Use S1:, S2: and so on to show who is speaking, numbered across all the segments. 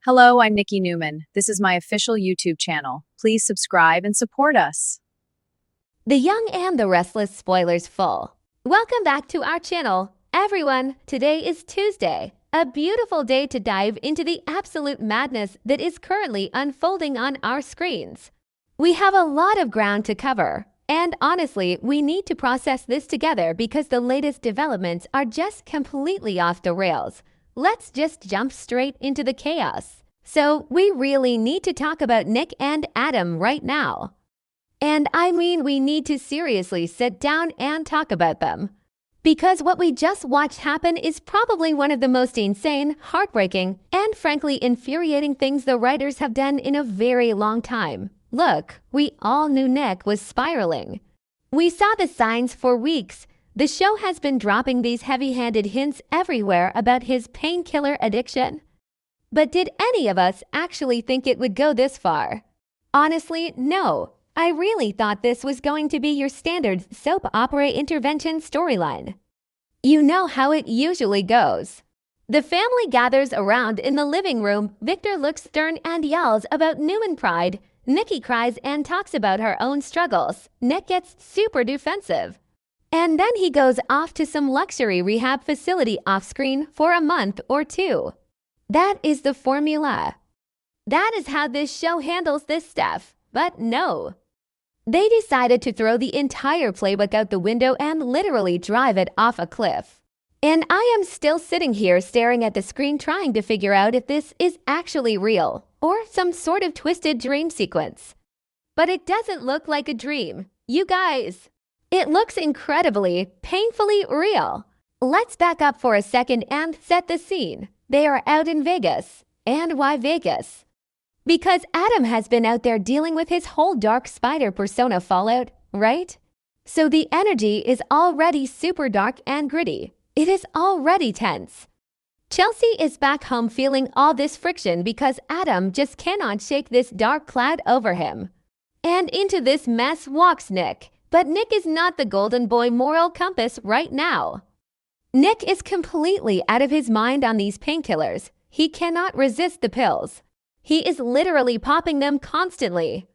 S1: Hello, I'm Nikki Newman. This is my official YouTube channel. Please subscribe and support us.
S2: The Young and the Restless spoilers full. Welcome back to our channel. Everyone, today is Tuesday, a beautiful day to dive into the absolute madness that is currently unfolding on our screens. We have a lot of ground to cover, and honestly, we need to process this together because the latest developments are just completely off the rails. Let's just jump straight into the chaos. So, we really need to talk about Nick and Adam right now. And I mean, we need to seriously sit down and talk about them. Because what we just watched happen is probably one of the most insane, heartbreaking, and frankly infuriating things the writers have done in a very long time. Look, we all knew Nick was spiraling. We saw the signs for weeks. The show has been dropping these heavy-handed hints everywhere about his painkiller addiction. But did any of us actually think it would go this far? Honestly, no. I really thought this was going to be your standard soap opera intervention storyline. You know how it usually goes. The family gathers around in the living room. Victor looks stern and yells about Newman pride. Nikki cries and talks about her own struggles. Nick gets super defensive. And then he goes off to some luxury rehab facility off-screen for a month or two. That is the formula. That is how this show handles this stuff. But no. They decided to throw the entire playbook out the window and literally drive it off a cliff. And I am still sitting here staring at the screen trying to figure out if this is actually real or some sort of twisted dream sequence. But it doesn't look like a dream. You guys, it looks incredibly, painfully real. Let's back up for a second and set the scene. They are out in Vegas. And why Vegas? Because Adam has been out there dealing with his whole dark spider persona fallout, right? So the energy is already super dark and gritty. It is already tense. Chelsea is back home feeling all this friction because Adam just cannot shake this dark cloud over him. And into this mess walks Nick. But Nick is not the golden boy moral compass right now. Nick is completely out of his mind on these painkillers. He cannot resist the pills. He is literally popping them constantly.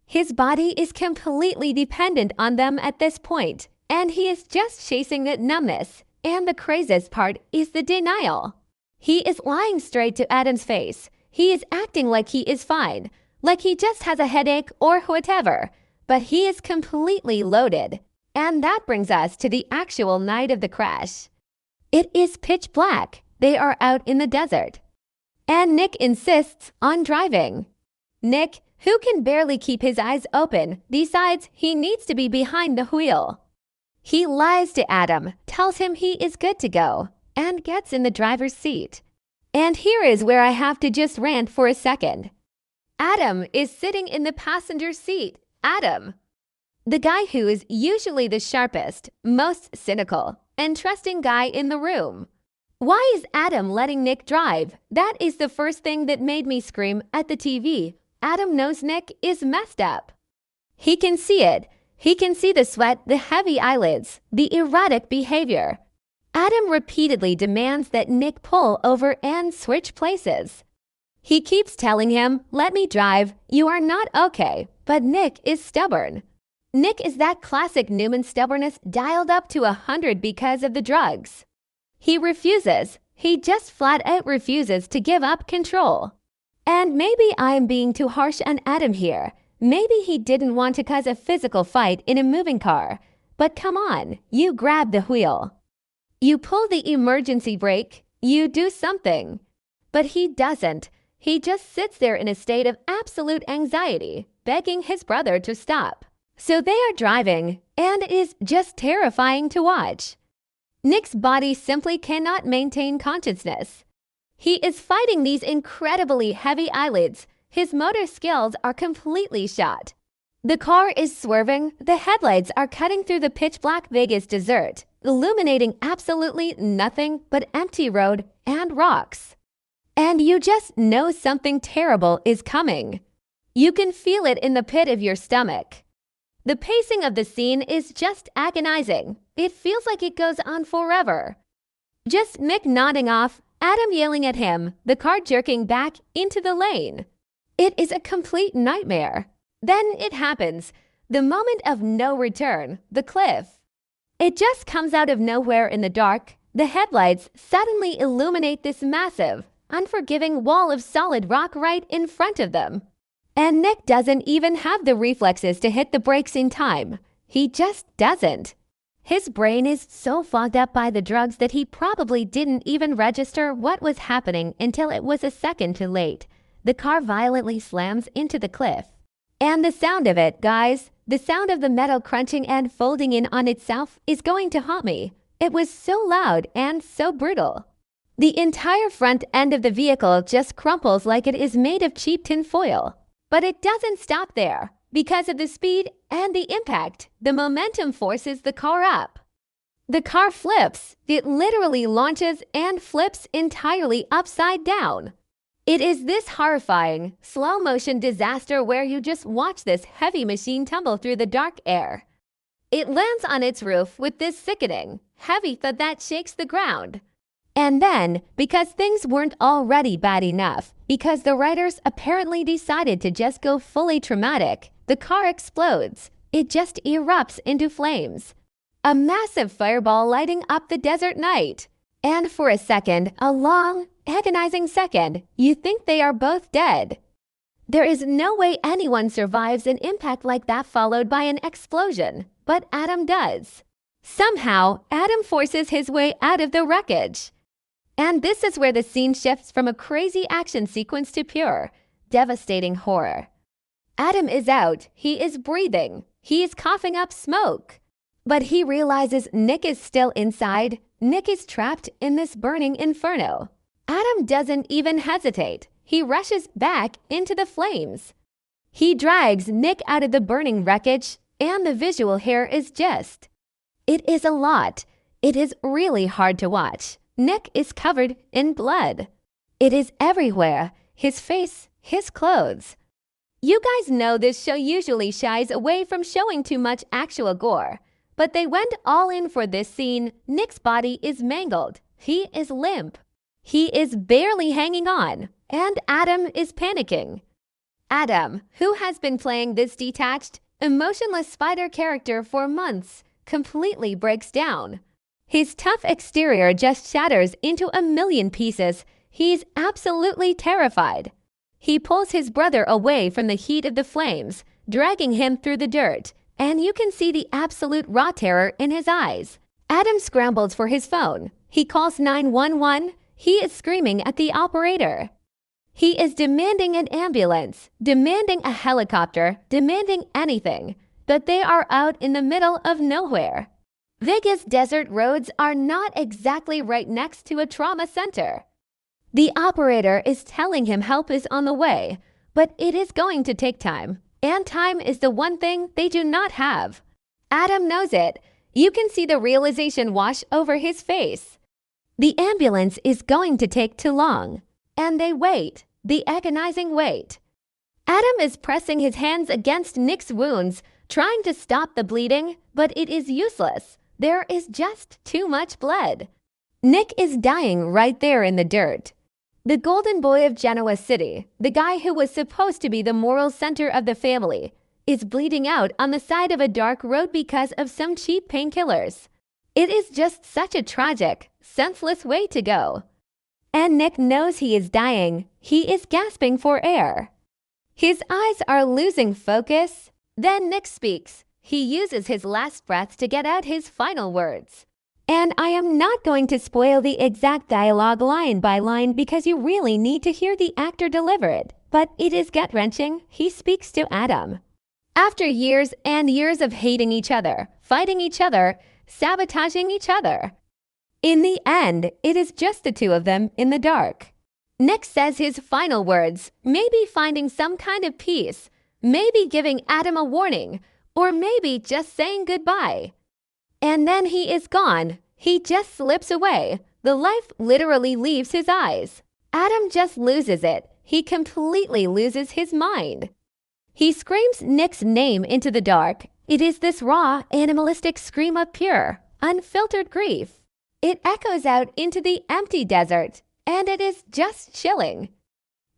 S2: His body is completely dependent on them at this point, and he is just chasing that numbness. And the craziest part is the denial. He is lying straight to Adam's face. He is acting like he is fine, like he just has a headache or whatever. But he is completely loaded. And that brings us to the actual night of the crash. It is pitch black. They are out in the desert. And Nick insists on driving. Nick, who can barely keep his eyes open, decides he needs to be behind the wheel. He lies to Adam, tells him he is good to go, and gets in the driver's seat. And here is where I have to just rant for a second. Adam is sitting in the passenger seat. Adam, the guy who is usually the sharpest, most cynical, and trusting guy in the room. Why is Adam letting Nick drive? That is the first thing that made me scream at the TV. Adam knows Nick is messed up. He can see it. He can see the sweat, the heavy eyelids, the erratic behavior. Adam repeatedly demands that Nick pull over and switch places. He keeps telling him, "Let me drive, you are not okay." But Nick is stubborn. Nick is that classic Newman stubbornness dialed up to 100 because of the drugs. He refuses. He just flat out refuses to give up control. And maybe I am being too harsh on Adam here. Maybe he didn't want to cause a physical fight in a moving car. But come on, you grab the wheel. You pull the emergency brake. You do something. But he doesn't. He just sits there in a state of absolute anxiety, begging his brother to stop. So they are driving, and it is just terrifying to watch. Nick's body simply cannot maintain consciousness. He is fighting these incredibly heavy eyelids. His motor skills are completely shot. The car is swerving. The headlights are cutting through the pitch-black Vegas desert, illuminating absolutely nothing but empty road and rocks. And you just know something terrible is coming. You can feel it in the pit of your stomach. The pacing of the scene is just agonizing. It feels like it goes on forever. Just Nick nodding off, Adam yelling at him, the car jerking back into the lane. It is a complete nightmare. Then it happens. The moment of no return, the cliff. It just comes out of nowhere in the dark. The headlights suddenly illuminate this massive, unforgiving wall of solid rock right in front of them. And Nick doesn't even have the reflexes to hit the brakes in time. He just doesn't. His brain is so fogged up by the drugs that he probably didn't even register what was happening until it was a second too late. The car violently slams into the cliff. And the sound of it, guys, the sound of the metal crunching and folding in on itself is going to haunt me. It was so loud and so brutal. The entire front end of the vehicle just crumples like it is made of cheap tin foil. But it doesn't stop there. Because of the speed and the impact, the momentum forces the car up. The car flips. It literally launches and flips entirely upside down. It is this horrifying, slow-motion disaster where you just watch this heavy machine tumble through the dark air. It lands on its roof with this sickening, heavy thud that shakes the ground. And then, because things weren't already bad enough, because the writers apparently decided to just go fully traumatic, the car explodes. It just erupts into flames. A massive fireball lighting up the desert night. And for a second, a long, agonizing second, you think they are both dead. There is no way anyone survives an impact like that followed by an explosion, but Adam does. Somehow, Adam forces his way out of the wreckage. And this is where the scene shifts from a crazy action sequence to pure, devastating horror. Adam is out. He is breathing. He is coughing up smoke. But he realizes Nick is still inside. Nick is trapped in this burning inferno. Adam doesn't even hesitate. He rushes back into the flames. He drags Nick out of the burning wreckage, and the visual here is just. It is a lot. It is really hard to watch. Nick is covered in blood. It is everywhere. His face, his clothes. You guys know this show usually shies away from showing too much actual gore, but they went all in for this scene. Nick's body is mangled. He is limp. He is barely hanging on, and Adam is panicking. Adam, who has been playing this detached, emotionless spider character for months, completely breaks down. His tough exterior just shatters into a million pieces. He's absolutely terrified. He pulls his brother away from the heat of the flames, dragging him through the dirt, and you can see the absolute raw terror in his eyes. Adam scrambles for his phone. He calls 911. He is screaming at the operator. He is demanding an ambulance, demanding a helicopter, demanding anything, but they are out in the middle of nowhere. Vegas desert roads are not exactly right next to a trauma center. The operator is telling him help is on the way, but it is going to take time, and time is the one thing they do not have. Adam knows it. You can see the realization wash over his face. The ambulance is going to take too long, and they wait, the agonizing wait. Adam is pressing his hands against Nick's wounds, trying to stop the bleeding, but it is useless. There is just too much blood. Nick is dying right there in the dirt. The golden boy of Genoa City, the guy who was supposed to be the moral center of the family, is bleeding out on the side of a dark road because of some cheap painkillers. It is just such a tragic, senseless way to go. And Nick knows he is dying. He is gasping for air. His eyes are losing focus. Then Nick speaks. He uses his last breath to get out his final words. And I am not going to spoil the exact dialogue line by line because you really need to hear the actor deliver it. But it is gut-wrenching. He speaks to Adam. After years and years of hating each other, fighting each other, sabotaging each other, in the end, it is just the two of them in the dark. Nick says his final words, maybe finding some kind of peace, maybe giving Adam a warning, or maybe just saying goodbye. And then he is gone. He just slips away. The life literally leaves his eyes. Adam just loses it. He completely loses his mind. He screams Nick's name into the dark. It is this raw, animalistic scream of pure, unfiltered grief. It echoes out into the empty desert. and it is just chilling.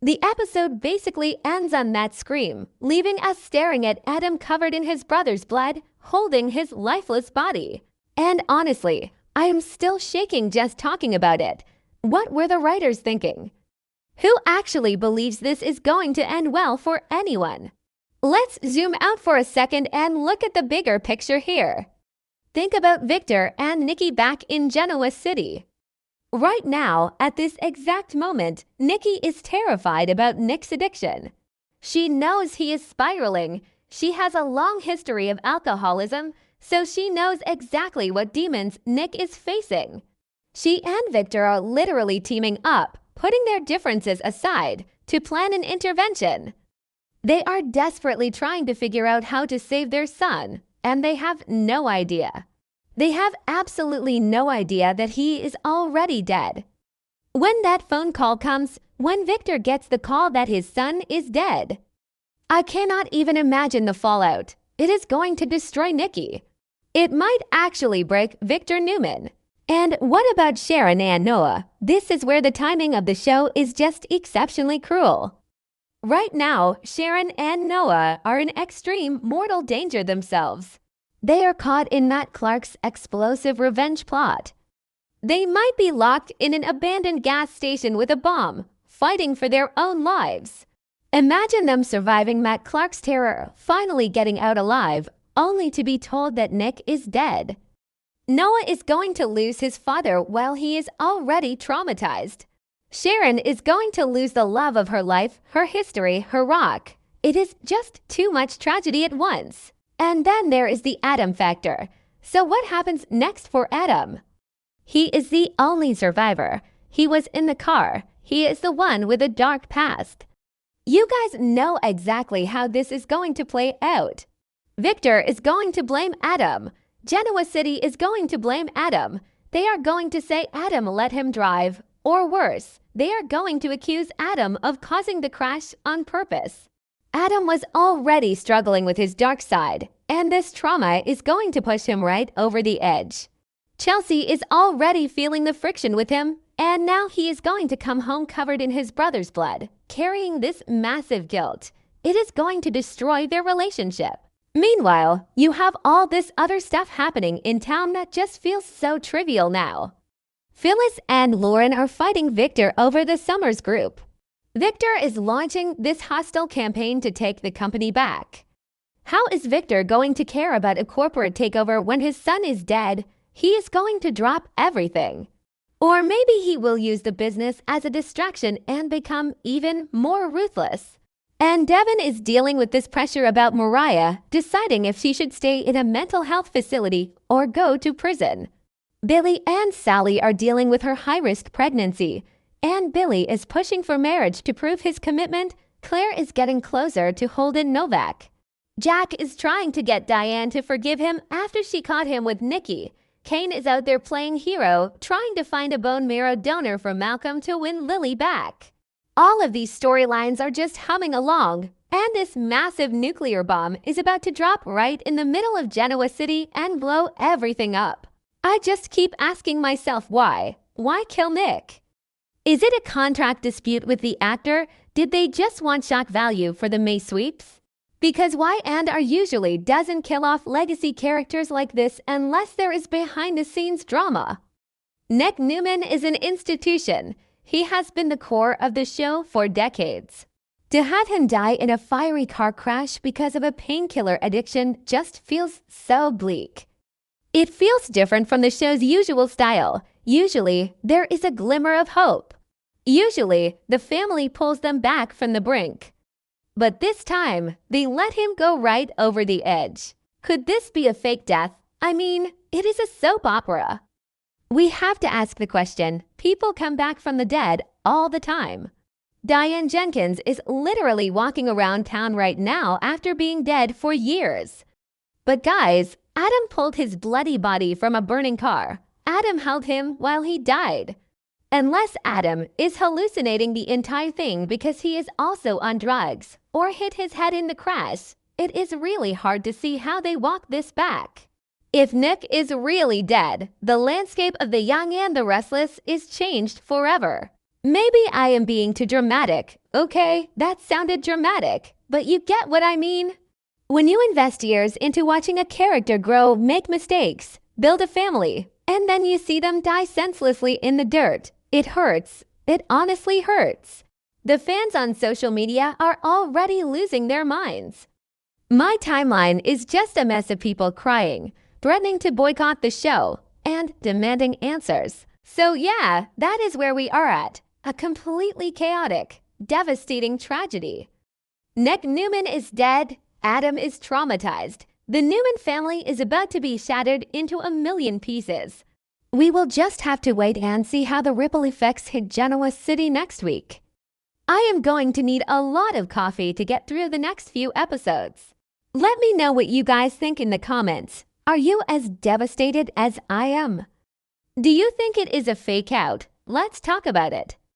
S2: The episode basically ends on that scream, leaving us staring at Adam covered in his brother's blood, holding his lifeless body. And honestly, I am still shaking just talking about it. What were the writers thinking? Who actually believes this is going to end well for anyone? Let's zoom out for a second and look at the bigger picture here. Think about Victor and Nikki back in Genoa City. Right now, at this exact moment, Nikki is terrified about Nick's addiction. She knows he is spiraling. She has a long history of alcoholism, so she knows exactly what demons Nick is facing. She and Victor are literally teaming up, putting their differences aside, to plan an intervention. They are desperately trying to figure out how to save their son, and they have no idea. They have absolutely no idea that he is already dead. When that phone call comes, when Victor gets the call that his son is dead, I cannot even imagine the fallout. It is going to destroy Nikki. It might actually break Victor Newman. And what about Sharon and Noah? This is where the timing of the show is just exceptionally cruel. Right now, Sharon and Noah are in extreme mortal danger themselves. They are caught in Matt Clark's explosive revenge plot. They might be locked in an abandoned gas station with a bomb, fighting for their own lives. Imagine them surviving Matt Clark's terror, finally getting out alive, only to be told that Nick is dead. Noah is going to lose his father while he is already traumatized. Sharon is going to lose the love of her life, her history, her rock. It is just too much tragedy at once. And then there is the Adam factor. So what happens next for Adam? He is the only survivor. He was in the car. He is the one with a dark past. You guys know exactly how this is going to play out. Victor is going to blame Adam. Genoa City is going to blame Adam. They are going to say Adam let him drive. Or worse, they are going to accuse Adam of causing the crash on purpose. Adam was already struggling with his dark side, and this trauma is going to push him right over the edge. Chelsea is already feeling the friction with him, and now he is going to come home covered in his brother's blood, carrying this massive guilt. It is going to destroy their relationship. Meanwhile, you have all this other stuff happening in town that just feels so trivial now. Phyllis and Lauren are fighting Victor over the Summers group. Victor is launching this hostile campaign to take the company back. How is Victor going to care about a corporate takeover when his son is dead? He is going to drop everything. Or maybe he will use the business as a distraction and become even more ruthless. And Devin is dealing with this pressure about Mariah, deciding if she should stay in a mental health facility or go to prison. Billy and Sally are dealing with her high-risk pregnancy, and Billy is pushing for marriage to prove his commitment. Claire is getting closer to Holden Novak. Jack is trying to get Diane to forgive him after she caught him with Nikki. Kane is out there playing hero, trying to find a bone marrow donor for Malcolm to win Lily back. All of these storylines are just humming along, and this massive nuclear bomb is about to drop right in the middle of Genoa City and blow everything up. I just keep asking myself why. Why kill Nick? Is it a contract dispute with the actor? Did they just want shock value for the May sweeps? Because why and are usually doesn't kill off legacy characters like this unless there is behind-the-scenes drama. Nick Newman is an institution. He has been the core of the show for decades. To have him die in a fiery car crash because of a painkiller addiction just feels so bleak. It feels different from the show's usual style. Usually, there is a glimmer of hope. Usually, the family pulls them back from the brink. But this time, they let him go right over the edge. Could this be a fake death? I mean, it is a soap opera. We have to ask the question. People come back from the dead all the time. Diane Jenkins is literally walking around town right now after being dead for years. But guys, Adam pulled his bloody body from a burning car. Adam held him while he died. Unless Adam is hallucinating the entire thing because he is also on drugs or hit his head in the crash, it is really hard to see how they walk this back. If Nick is really dead, the landscape of The Young and the Restless is changed forever. Maybe I am being too dramatic. Okay, that sounded dramatic, but you get what I mean? When you invest years into watching a character grow, make mistakes, build a family, and then you see them die senselessly in the dirt, it hurts. It honestly hurts. The fans on social media are already losing their minds. My timeline is just a mess of people crying, threatening to boycott the show, and demanding answers. So yeah, that is where we are at. A completely chaotic, devastating tragedy. Nick Newman is dead. Adam is traumatized. The Newman family is about to be shattered into a million pieces. We will just have to wait and see how the ripple effects hit Genoa City next week. I am going to need a lot of coffee to get through the next few episodes. Let me know what you guys think in the comments. Are you as devastated as I am? Do you think it is a fake out? Let's talk about it.